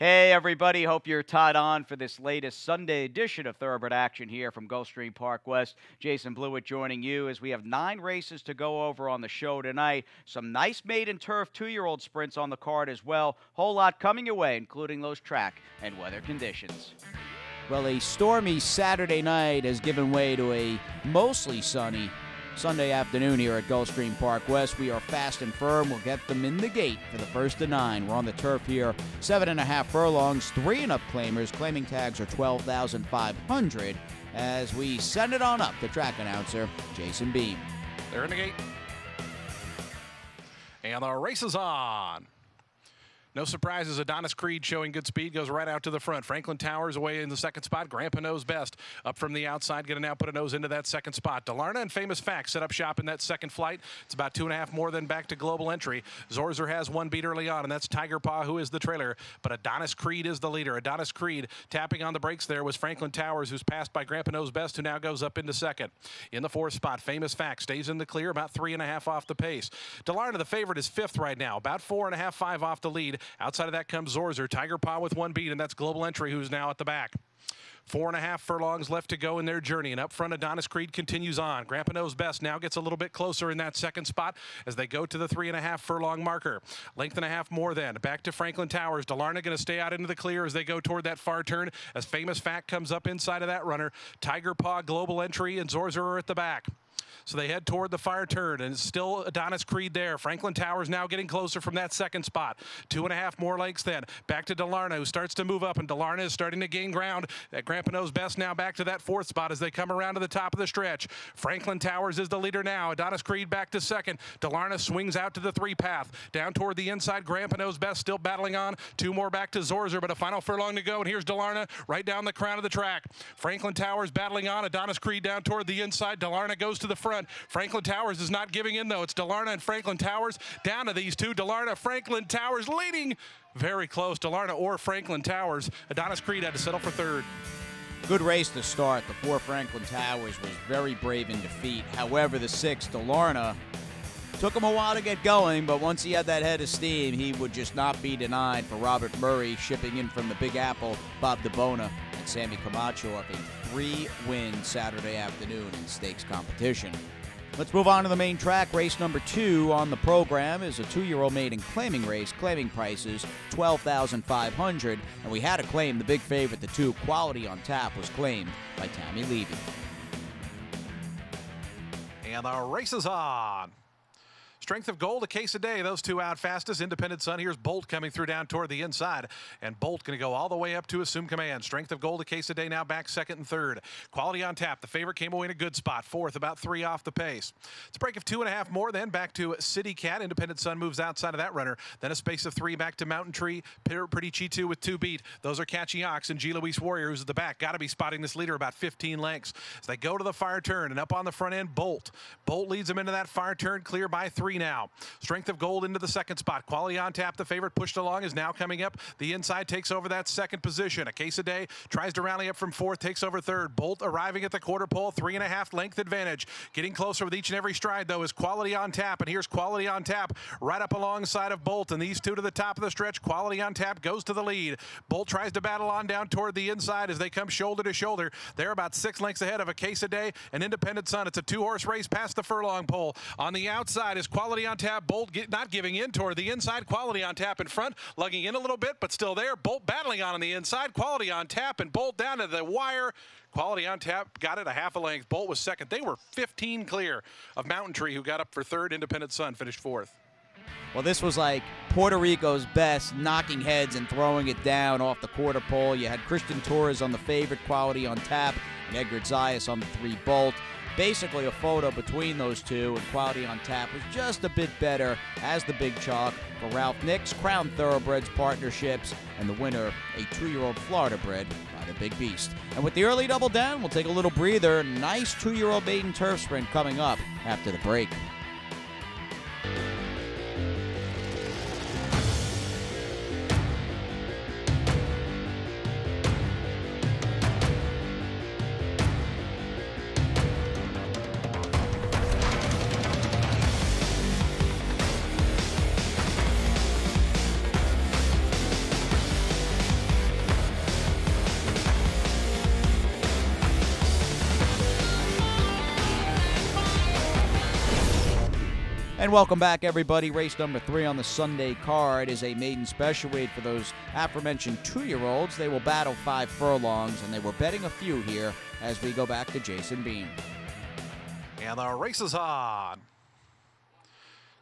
Hey, everybody. Hope you're tied on for this latest Sunday edition of Thoroughbred Action here from Gulfstream Park West. Jason Blewett joining you as we have 9 races to go over on the show tonight. Some nice maiden turf 2-year-old sprints on the card as well. Whole lot coming your way, including those track and weather conditions. Well, a stormy Saturday night has given way to a mostly sunny Sunday afternoon here at Gulfstream Park West. We are fast and firm. We'll get them in the gate for the first of 9. We're on the turf here. 7.5 furlongs, 3 and up claimers. Claiming tags are $12,500 as we send it on up to track announcer Jason Beam. They're in the gate. And the race is on. No surprises. Adonis Creed showing good speed, goes right out to the front. Franklin Towers away in the second spot. Grandpa knows best. Up from the outside, going to now put a nose into that second spot. Delarna and Famous Facts set up shop in that second flight. It's about 2.5 more than back to Global Entry. Zorzer has one beat early on, and that's Tiger Paw, who is the trailer. But Adonis Creed is the leader. Adonis Creed tapping on the brakes there was Franklin Towers, who's passed by Grandpa knows best, who now goes up into second. In the fourth spot, Famous Facts stays in the clear, about 3.5 off the pace. Delarna, the favorite, is fifth right now, about 4.5, 5 off the lead. Outside of that comes Zorzer. Tiger Paw with one beat, and that's Global Entry, who's now at the back. 4.5 furlongs left to go in their journey, and up front Adonis Creed continues on. Grandpa knows best now gets a little bit closer in that second spot as they go to the 3.5 furlong marker. Length and a half more then. Back to Franklin Towers. Delarna going to stay out into the clear as they go toward that far turn as Famous Fact comes up inside of that runner. Tiger Paw, Global Entry, and Zorzer are at the back. So they head toward the fire turn, and it's still Adonis Creed there. Franklin Towers now getting closer from that second spot. 2.5 more lengths then. Back to Delarna, who starts to move up, and Delarna is starting to gain ground. That Grandpa knows best now back to that fourth spot as they come around to the top of the stretch. Franklin Towers is the leader now. Adonis Creed back to second. Delarna swings out to the 3 path. Down toward the inside, Grandpa knows best still battling on. 2 more back to Zorzer, but a final furlong to go, and here's Delarna right down the crown of the track. Franklin Towers battling on. Adonis Creed down toward the inside. Delarna goes to the front. Franklin Towers is not giving in, though. It's Delarna and Franklin Towers down to these two. Delarna, Franklin Towers leading very close. Delarna or Franklin Towers. Adonis Creed had to settle for third. Good race to start. The 4 Franklin Towers was very brave in defeat. However, the 6 Delarna took him a while to get going, but once he had that head of steam, he would just not be denied for Robert Murray shipping in from the Big Apple, Bob DeBona, and Sammy Camacho off a 3-win Saturday afternoon in stakes competition. Let's move on to the main track. Race number 2 on the program is a 2-year-old maiden claiming race. Claiming prices $12,500, and we had to claim the big favorite. The 2 Quality on Tap was claimed by Tammy Levy. And the race is on. Strength of Gold, a case a day. Those 2 out fastest. Independent Sun. Here's Bolt coming through down toward the inside. And Bolt going to go all the way up to assume command. Strength of Gold, a case a day now back second and third. Quality on Tap. The favorite came away in a good spot. Fourth, about 3 off the pace. It's a break of 2.5 more. Then back to City Cat. Independent Sun moves outside of that runner. Then a space of 3 back to Mountain Tree. Pretty Chitu with 2 beat. Those are Catchy Ox and G. Luis Warrior, who's at the back. Got to be spotting this leader about 15 lengths. As they go to the fire turn, and up on the front end, Bolt. Bolt leads them into that fire turn. Clear by 3 now. Strength of Gold into the second spot. Quality on Tap, the favorite, pushed along, is now coming up. The inside takes over that second position. A case a day tries to rally up from fourth, takes over third. Bolt arriving at the quarter pole, 3.5 length advantage. Getting closer with each and every stride, though, is Quality on Tap. And here's Quality on Tap right up alongside of Bolt. And these 2 to the top of the stretch. Quality on Tap goes to the lead. Bolt tries to battle on down toward the inside as they come shoulder to shoulder. They're about 6 lengths ahead of a case a day and Independent Sun. It's a 2-horse race past the furlong pole. On the outside is Quality on Tap. Bolt not giving in toward the inside. Quality on Tap in front, lugging in a little bit, but still there. Bolt battling on the inside. Quality on Tap, and Bolt down to the wire. Quality on Tap got it a half a length. Bolt was second. They were 15 clear of Mountain Tree, who got up for third. Independent Sun finished fourth. Well, this was like Puerto Rico's best, knocking heads and throwing it down off the quarter pole. You had Christian Torres on the favorite, Quality on Tap, and Edgar Zayas on the 3 Bolt. Basically a photo between those 2, and Quality on Tap was just a bit better as the big chalk for Ralph Nix, Crown Thoroughbreds Partnerships, and the winner, a 2-year-old Florida bred by the Big Beast. And with the early double down, we'll take a little breather. Nice 2-year-old maiden turf sprint coming up after the break. And welcome back, everybody. Race number 3 on the Sunday card is a maiden special weight for those aforementioned 2-year-olds. They will battle 5 furlongs, and they were betting a few here as we go back to Jason Beam. And the race is on.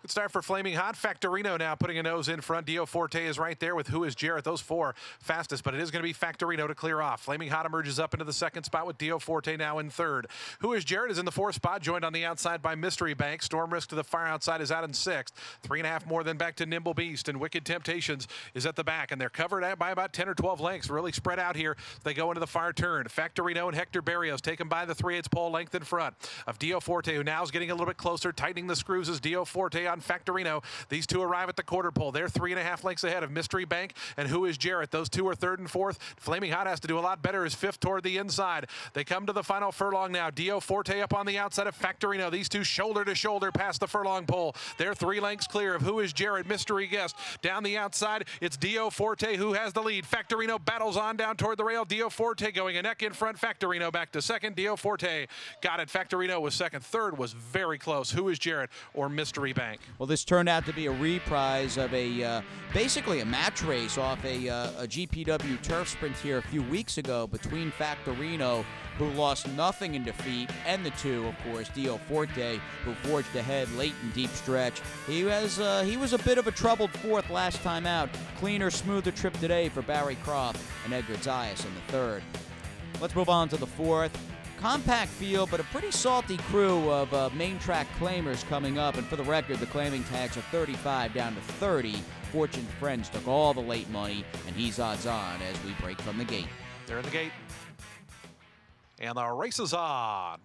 Good start for Flaming Hot. Factorino now putting a nose in front. Dio Forte is right there with Who is Jarrett. Those 4 fastest, but it is going to be Factorino to clear off. Flaming Hot emerges up into the 2nd spot with Dio Forte now in 3rd. Who is Jarrett is in the 4th spot, joined on the outside by Mystery Bank. Storm Risk to the far outside is out in 6th. 3.5 more than back to Nimble Beast, and Wicked Temptations is at the back, and they're covered by about 10 or 12 lengths. Really spread out here. They go into the far turn. Factorino and Hector Barrios taken by the 3/8 pole length in front of Dio Forte, who now is getting a little bit closer, tightening the screws as Dio Forte on Factorino. These 2 arrive at the quarter pole. They're 3.5 lengths ahead of Mystery Bank and Who is Jarrett. Those 2 are 3rd and 4th. Flaming Hot has to do a lot better, is 5th toward the inside. They come to the final furlong now. Dio Forte up on the outside of Factorino. These 2 shoulder to shoulder past the furlong pole. They're 3 lengths clear of Who is Jarrett. Mystery Guest down the outside. It's Dio Forte who has the lead. Factorino battles on down toward the rail. Dio Forte going a neck in front. Factorino back to 2nd. Dio Forte got it. Factorino was 2nd. 3rd was very close. Who is Jarrett or Mystery Bank? Well, this turned out to be a reprise of basically a match race off a GPW turf sprint here a few weeks ago between Factorino, who lost nothing in defeat, and the 2, of course, Dio Forte, who forged ahead late in deep stretch. He was a bit of a troubled 4th last time out. Cleaner, smoother trip today for Barry Croft and Edgar Zayas in the 3rd. Let's move on to the 4th. Compact field, but a pretty salty crew of main track claimers coming up. And for the record, the claiming tags are 35 down to 30. Fortune Friends took all the late money, and he's odds on as we break from the gate. They're in the gate. And the race is on.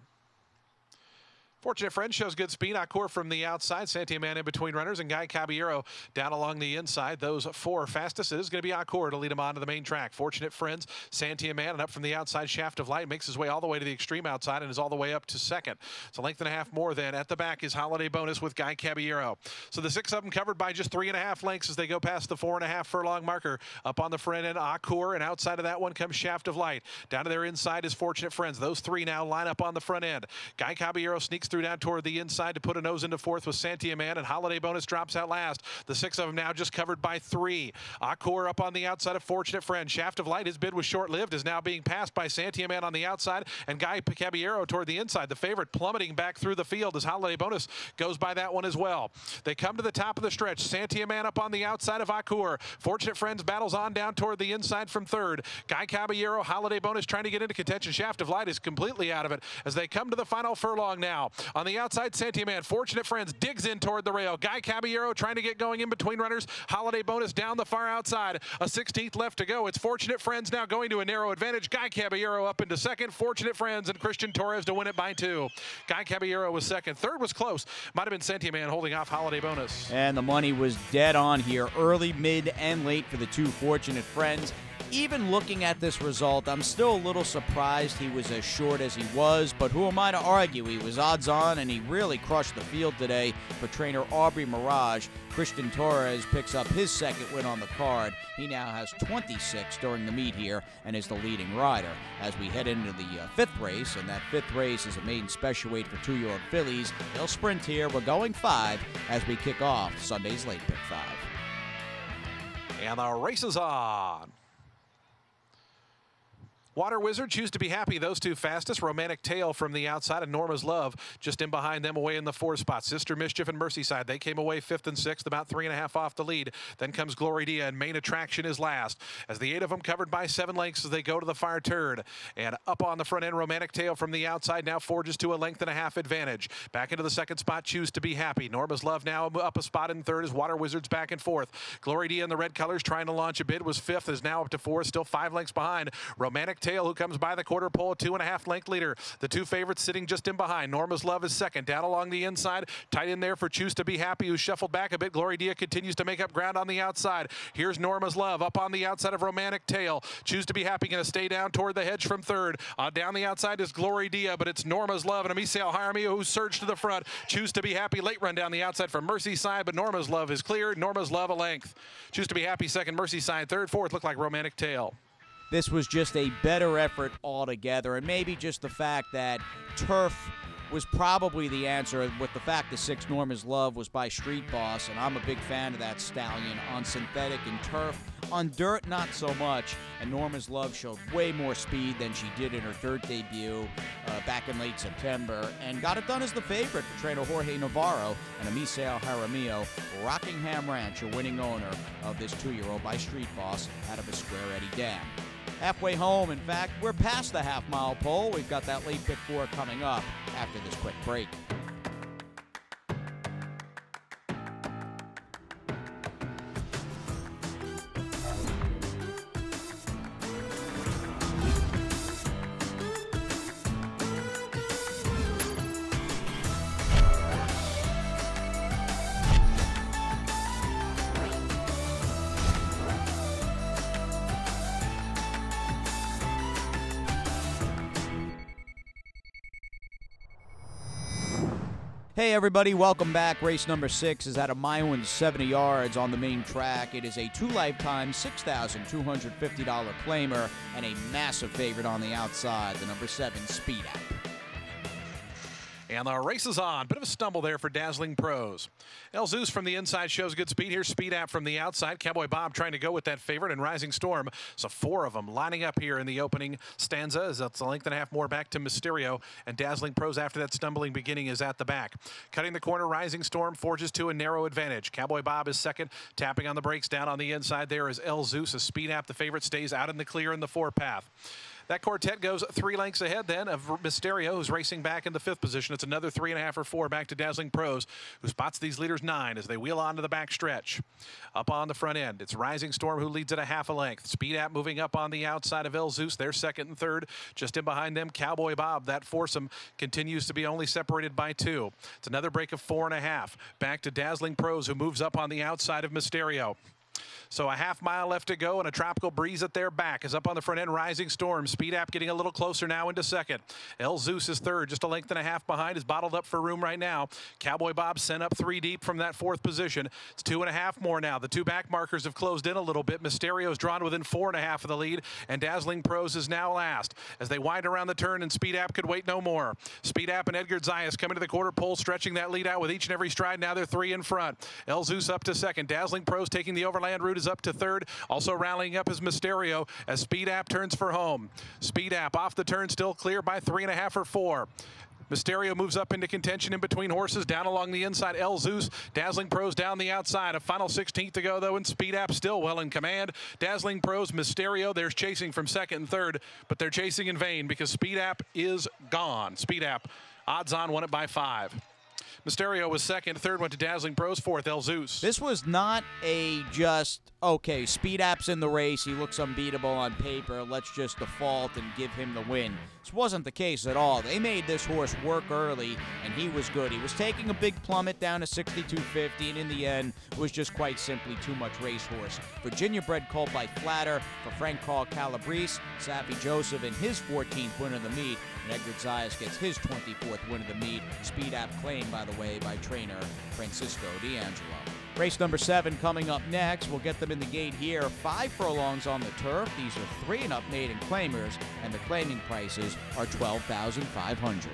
Fortunate Friend shows good speed. Acor from the outside. Santiaman in between runners, and Guy Caballero down along the inside. Those 4 fastest. It is going to be Acor to lead him on to the main track. Fortunate Friends, Santiaman, and up from the outside, Shaft of Light makes his way all the way to the extreme outside and is all the way up to 2nd. It's a length and a half more than. At the back is Holiday Bonus with Guy Caballero. So the 6 of them covered by just 3.5 lengths as they go past the 4.5 furlong marker. Up on the front end, Acor, and outside of that one comes Shaft of Light. Down to their inside is Fortunate Friends. Those 3 now line up on the front end. Guy Caballero sneaks through down toward the inside to put a nose into 4th with Santiaman, and Holiday Bonus drops out last. The 6 of them now just covered by 3. Acor up on the outside of Fortunate Friend. Shaft of Light, his bid was short-lived, is now being passed by Santiaman on the outside, and Guy Caballero toward the inside. The favorite plummeting back through the field as Holiday Bonus goes by that one as well. They come to the top of the stretch. Santiaman up on the outside of Acor. Fortunate Friends battles on down toward the inside from 3rd. Guy Caballero, Holiday Bonus trying to get into contention. Shaft of Light is completely out of it as they come to the final furlong now. On the outside, Santiaman, Fortunate Friends digs in toward the rail. Guy Caballero trying to get going in between runners. Holiday Bonus down the far outside. A 16th left to go. It's Fortunate Friends now going to a narrow advantage. Guy Caballero up into 2nd. Fortunate Friends and Christian Torres to win it by 2. Guy Caballero was 2nd. 3rd was close. Might have been Santiaman holding off Holiday Bonus. And the money was dead on here, early, mid, and late for the 2 Fortunate Friends. Even looking at this result, I'm still a little surprised he was as short as he was, but who am I to argue? He was odds on, and he really crushed the field today for trainer Aubrey Mirage. Christian Torres picks up his 2nd win on the card. He now has 26 during the meet here and is the leading rider. As we head into the 5th race, and that 5th race is a maiden special weight for 2-year-old fillies. They'll sprint here. We're going 5 as we kick off Sunday's Late Pick 5. And the race is on. Water Wizard, Choose to Be Happy, those 2 fastest. Romantic Tale from the outside, and Norma's Love just in behind them away in the 4th spot. Sister Mischief and Merseyside, they came away 5th and 6th, about 3.5 off the lead. Then comes Glory Dia, and Main Attraction is last. As the 8 of them covered by 7 lengths as they go to the far turn. And up on the front end, Romantic Tale from the outside now forges to a length and a half advantage. Back into the 2nd spot, Choose to Be Happy. Norma's Love now up a spot in 3rd as Water Wizard's back and 4th. Glory Dia in the red colors trying to launch a bid was 5th, is now up to 4th, still 5 lengths behind. Romantic Tale, who comes by the quarter pole, a 2.5 length leader. The 2 favorites sitting just in behind. Norma's Love is 2nd. Down along the inside, tight in there for Choose to Be Happy, who shuffled back a bit. Glory Dia continues to make up ground on the outside. Here's Norma's Love up on the outside of Romantic Tale. Choose to Be Happy going to stay down toward the hedge from 3rd. Down the outside is Glory Dia, but it's Norma's Love and Amicia Jaramillo who surged to the front. Choose to Be Happy late run down the outside from Merseyside, but Norma's Love is cleared. Norma's Love a length. Choose to Be Happy 2nd, Merseyside 3rd, 4th look like Romantic Tale. This was just a better effort altogether, and maybe just the fact that turf was probably the answer, with the fact the 6 Norma's Love was by Street Boss, and I'm a big fan of that stallion on synthetic and turf. On dirt, not so much, and Norma's Love showed way more speed than she did in her dirt debut back in late September, and got it done as the favorite for trainer Jorge Navarro and Amiseo Jaramillo. Rockingham Ranch, a winning owner of this 2-year-old by Street Boss out of a Square Eddy Dam. Halfway home, in fact, we're past the half-mile pole. We've got that late pick 4 coming up after this quick break. Hey everybody, welcome back. Race number 6 is at a mile 70 yards on the main track. It is a 2-lifetime, $6,250 claimer and a massive favorite on the outside, the number 7 Speed App. And the race is on. Bit of a stumble there for Dazzling Pros. El Zeus from the inside shows good speed. Here's Speed App from the outside. Cowboy Bob trying to go with that favorite, and Rising Storm. So 4 of them lining up here in the opening stanza. As that's a length and a half more back to Mysterio. And Dazzling Pros, after that stumbling beginning, is at the back. Cutting the corner, Rising Storm forges to a narrow advantage. Cowboy Bob is second, tapping on the brakes. Down on the inside there is El Zeus. As Speed App, the favorite, stays out in the clear in the 4-path. That quartet goes 3 lengths ahead then of Mysterio, who's racing back in the 5th position. It's another 3.5 or 4 back to Dazzling Pros, who spots these leaders 9 as they wheel onto the back stretch. Up on the front end, it's Rising Storm who leads at a half a length. Speed App moving up on the outside of El Zeus. They're second and third. Just in behind them, Cowboy Bob. That foursome continues to be only separated by 2. It's another break of 4.5. Back to Dazzling Pros, who moves up on the outside of Mysterio. So a half mile left to go, and a tropical breeze at their back is up on the front end. Rising Storm. Speed App getting a little closer now into second. El Zeus is third, just a length and a half behind. Is bottled up for room right now. Cowboy Bob sent up 3 deep from that 4th position. It's 2.5 more now. The 2 back markers have closed in a little bit. Mysterio's drawn within 4.5 of the lead, and Dazzling Pros is now last as they wind around the turn, and Speed App could wait no more. Speed App and Edgar Zayas coming to the quarter pole, stretching that lead out with each and every stride. Now they're 3 in front. El Zeus up to second. Dazzling Pros taking the overland route is up to third. Also rallying up is Mysterio as Speed App turns for home. Speed App off the turn, still clear by 3.5 or 4. Mysterio moves up into contention in between horses. Down along the inside, El Zeus. Dazzling Pros down the outside. A final 16th to go, though, and Speed App still well in command. Dazzling Pros, Mysterio, they're chasing from second and third, but they're chasing in vain because Speed App is gone. Speed App, odds on, won it by 5. Mysterio was second. Third went to Dazzling Pros. Fourth, El Zeus. This was not a just, okay, Speed App's in the race. He looks unbeatable on paper. Let's just default and give him the win. This wasn't the case at all. They made this horse work early, and he was good. He was taking a big plummet down to 62.50, and in the end, it was just quite simply too much racehorse. Virginia bred colt by Flatter for Frank Carl Calabrese. Sappy Joseph in his 14th win of the meet, and Edgar Zayas gets his 24th win of the meet. Speed App claimed, by the way, by trainer Francisco D'Angelo. Race number 7 coming up next. We'll get them in the gate here. 5 furlongs on the turf. These are 3 and up maiden claimers, and the claiming prices are $12,500.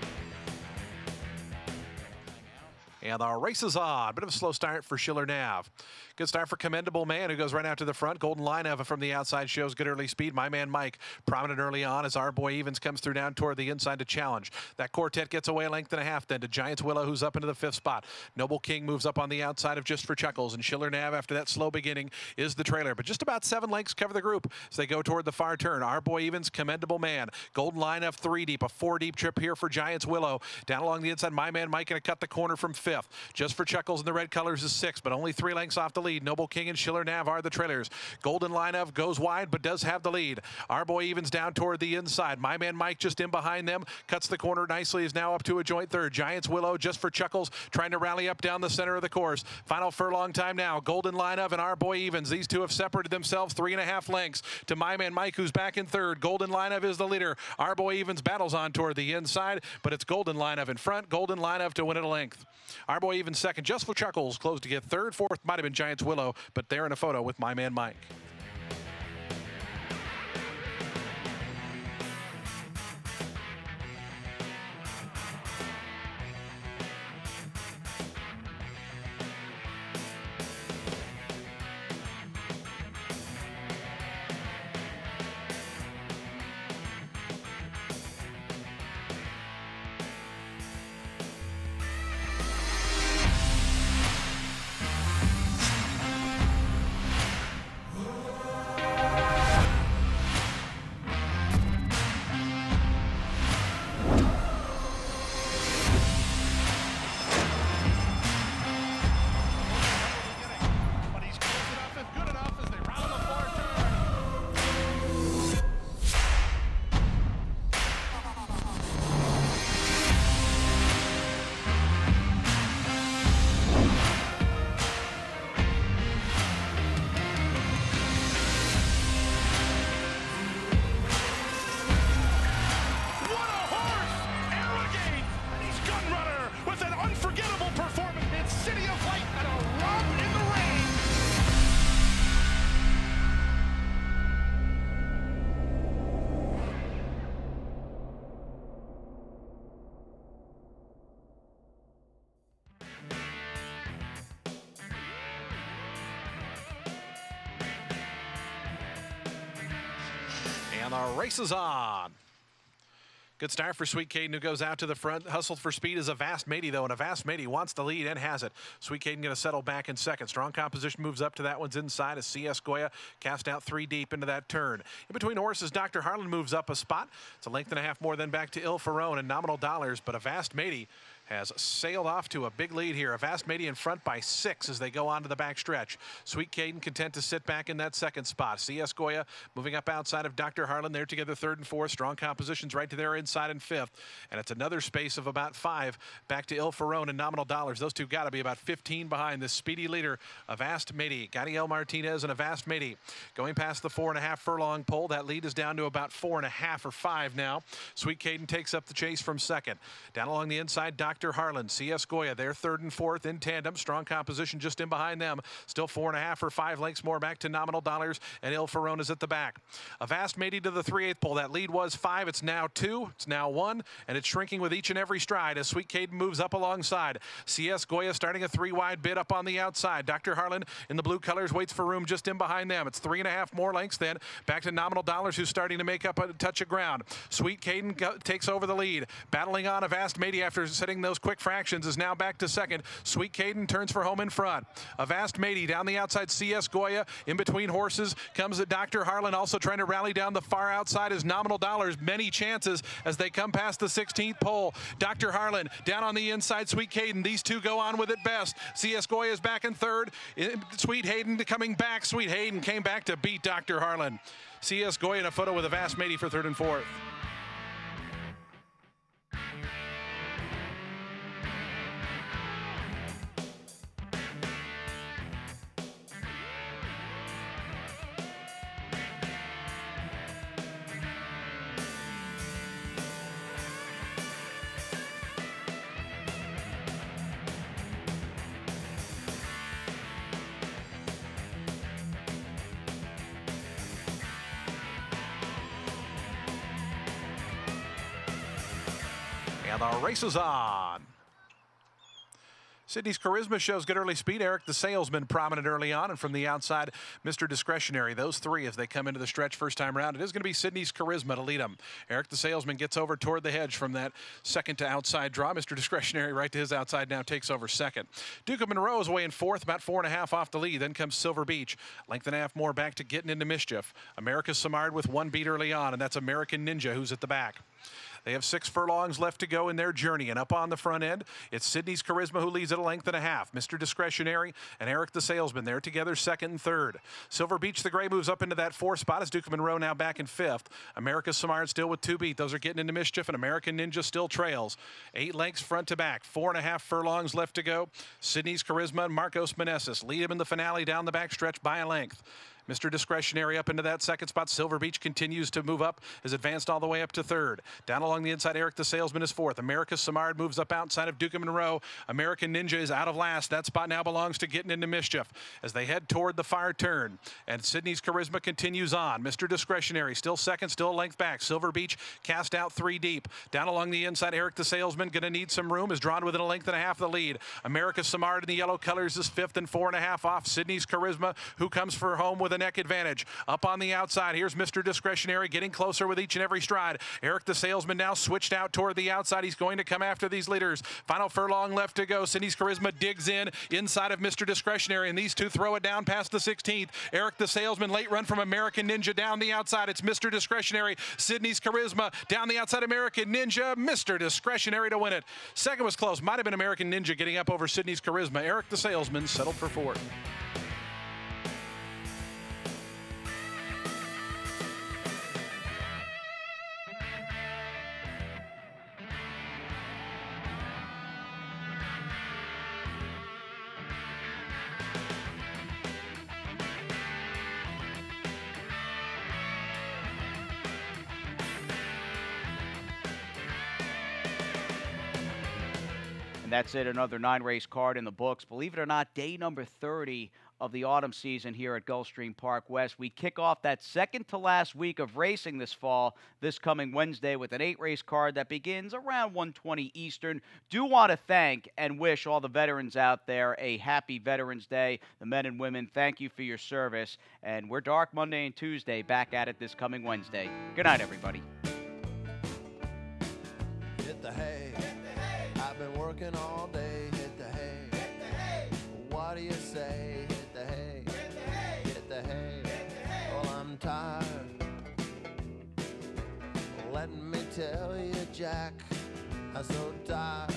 And the race is on. Bit of a slow start for Schiller Nav. Good start for Commendable Man, who goes right out to the front. Golden Line of from the outside shows good early speed. My Man Mike prominent early on as our boy Evans comes through down toward the inside to challenge. That quartet gets away a length and a half then to Giants Willow, who's up into the 5th spot. Noble King moves up on the outside of Just for Chuckles, and Schiller Nav, after that slow beginning, is the trailer. But just about 7 lengths cover the group as they go toward the far turn. Our boy Evans, Commendable Man. Golden Line of 3 deep, a 4 deep trip here for Giants Willow. Down along the inside, My Man Mike going to cut the corner from 5th. Just for Chuckles in the red colors is 6th, but only 3 lengths off the lead. Noble King and Schiller Nav are the trailers. Golden Line of goes wide, but does have the lead. Our boy Evans down toward the inside. My Man Mike just in behind them. Cuts the corner nicely, is now up to a joint third. Giants Willow, Just for Chuckles, trying to rally up down the center of the course. Final furlong time now. Golden Line of and Our Boy Evans. These two have separated themselves 3.5 lengths to My Man Mike, who's back in third. Golden Line of is the leader. Our Boy Evans battles on toward the inside, but it's Golden Line of in front. Golden Line of to win at a length. Our Boy Evans second. Just for Chuckles close to get third. Fourth might have been Giants Willow, but they're in a photo with My Man Mike. And the race is on. Good start for Sweet Caden, who goes out to the front. Hustled for speed is Avast Matey, though, and Avast Matey wants the lead and has it. Sweet Caden going to settle back in second. Strong Composition moves up to that one's inside as CS Goya cast out 3 deep into that turn. In between horses, Dr. Harlan moves up a spot. It's a length and a half more than back to Il Ferone and Nominal Dollars, but Avast Matey has sailed off to a big lead here. Avast Matey in front by 6 as they go on to the back stretch. Sweet Caden content to sit back in that second spot. CS Goya moving up outside of Dr. Harlan. They're together third and fourth. Strong Compositions right to their inside in fifth. And it's another space of about 5 back to Il Ferone and Nominal Dollars. Those two got to be about 15 behind this speedy leader, Avast Matey. Gadiel Martinez and Avast Matey going past the 4.5 furlong pole. That lead is down to about 4.5 or 5 now. Sweet Caden takes up the chase from second. Down along the inside, Dr. Harlan, CS Goya, they're third and fourth in tandem. Strong Composition just in behind them. Still 4.5 or 5 lengths more back to Nominal Dollars, and Il Ferone is at the back. Avast Matey to the 3/8 pole. That lead was 5. It's now 2. It's now 1, and it's shrinking with each and every stride as Sweet Caden moves up alongside. CS Goya starting a 3-wide bid up on the outside. Dr. Harlan in the blue colors waits for room just in behind them. It's 3.5 more lengths then. Back to Nominal Dollars, who's starting to make up a touch of ground. Sweet Caden takes over the lead. Battling on Avast Matey after setting those quick fractions is now back to second. Sweet Caden turns for home in front. Avast Matey down the outside. CS Goya in between horses comes Dr. Harlan, also trying to rally down the far outside is Nominal Dollars. Many chances as they come past the 16th pole. Dr. Harlan down on the inside. Sweet Caden. These two go on with it best. CS Goya is back in third. Sweet Hayden coming back. Sweet Hayden came back to beat Dr. Harlan. CS Goya in a photo with Avast Matey for third and fourth. And the race is on. Sydney's Charisma shows good early speed. Eric the Salesman prominent early on, and from the outside, Mr. Discretionary. Those 3 as they come into the stretch first time around. It is going to be Sydney's Charisma to lead them. Eric the Salesman gets over toward the hedge from that second to outside draw. Mr. Discretionary right to his outside now takes over second. Duke of Monroe is away in fourth, about 4.5 off the lead. Then comes Silver Beach. Length and a half more back to Getting Into Mischief. America's Samard with 1 beat early on, and that's American Ninja who's at the back. They have 6 furlongs left to go in their journey, and up on the front end, it's Sydney's Charisma who leads at a length and a half. Mr. Discretionary and Eric the Salesman, they're together second and third. Silver Beach the Gray moves up into that 4th spot as Duke of Monroe now back in 5th. America's Samard still with 2 beat. Those are Getting Into Mischief, and American Ninja still trails. 8 lengths front to back. 4.5 furlongs left to go. Sydney's Charisma and Marcos Meneses lead him in the finale down the back stretch by a length. Mr. Discretionary up into that second spot. Silver Beach continues to move up, has advanced all the way up to third. Down along the inside, Eric the Salesman is 4th. America's Samard moves up outside of Duke of Monroe. American Ninja is out of last. That spot now belongs to Getting Into Mischief as they head toward the far turn. And Sydney's Charisma continues on. Mr. Discretionary still second, still a length back. Silver Beach cast out 3 deep. Down along the inside, Eric the Salesman going to need some room, is drawn within a length and a half of the lead. America's Samard in the yellow colors is 5th and 4.5 off Sydney's Charisma, who comes for home with a neck advantage. Up on the outside, here's Mr. Discretionary getting closer with each and every stride. Eric the Salesman now switched out toward the outside. He's going to come after these leaders. Final furlong left to go. Sydney's Charisma digs in inside of Mr. Discretionary, and these two throw it down past the 16th. Eric the Salesman, late run from American Ninja down the outside. It's Mr. Discretionary. Sydney's Charisma down the outside. American Ninja. Mr. Discretionary to win it. Second was close. Might have been American Ninja getting up over Sydney's Charisma. Eric the Salesman settled for 4th. And that's it, another 9-race card in the books. Believe it or not, day number 30 of the autumn season here at Gulfstream Park West. We kick off that second to last week of racing this fall, this coming Wednesday, with an 8-race card that begins around 1:20 Eastern. Do want to thank and wish all the veterans out there a happy Veterans Day. The men and women, thank you for your service. And we're dark Monday and Tuesday, back at it this coming Wednesday. Good night, everybody. Hit the hay. I've been working all day. Hit the hay. What do you say? Hit the hay. Hit the hay. Well, I'm tired. Let me tell you, Jack, I'm so tired.